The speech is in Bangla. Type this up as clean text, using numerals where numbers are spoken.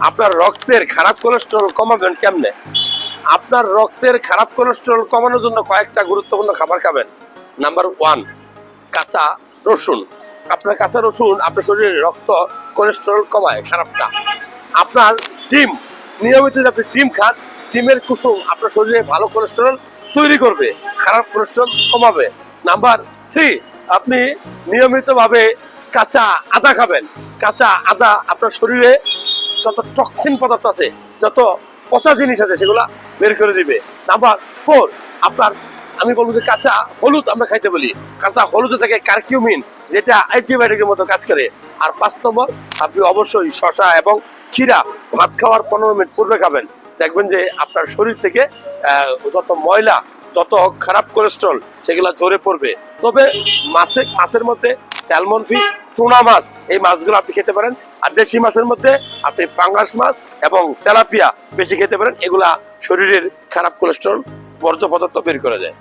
আপনার রক্তের খারাপ কোলেস্টেরল কমাবেন কেমনে? আপনার রক্তের খারাপ কোলেস্টেরল কমানোর জন্য কয়েকটা গুরুত্বপূর্ণ খাবার খাবেন। নাম্বার 1, কাঁচা রসুন। আপনার কাঁচা রসুন আপনার শরীরে রক্ত কোলেস্টেরল কমায় খারাপটা। আপনার ডিম, নিয়মিত যদি আপনি ডিম খান, ডিমের কুসুম আপনার শরীরে ভালো কোলেস্টেরল তৈরি করবে, খারাপ কোলেস্টেরল কমাবে। নাম্বার 3, আপনি নিয়মিতভাবে কাঁচা আদা খাবেন। কাঁচা আদা আপনার শরীরে যত টক্সিন পদার্থ আছে, যত পচা জিনিস আছে সেগুলা বের করে দিবে। নাম্বার 4, আপনার আমি বলবো যে কাঁচা হলুদ আমরা খাইতে বলি। কাঁচা হলুদে থেকে কারকিউমিন, যেটা অ্যান্টিবায়োটিকের মতো কাজ করে। আর 5 নম্বর, আপনি অবশ্যই শসা এবং ক্ষীরা ভাত খাওয়ার 15 মিনিট পূর্বে খাবেন। দেখবেন যে আপনার শরীর থেকে যত ময়লা, যত খারাপ কোলেস্ট্রল সেগুলো ঝরে পড়বে। তবে মাছের মধ্যে স্যালমন ফিশ, টুনা মাছ, এই মাছগুলো আপনি খেতে পারেন। আর দেশি মাছের মধ্যে আপনি পাঙ্গাস মাছ এবং তেলাপিয়া বেশি খেতে পারেন। এগুলা শরীরের খারাপ কোলেস্ট্রল বর্জ্য পদার্থ বের করে দেয়।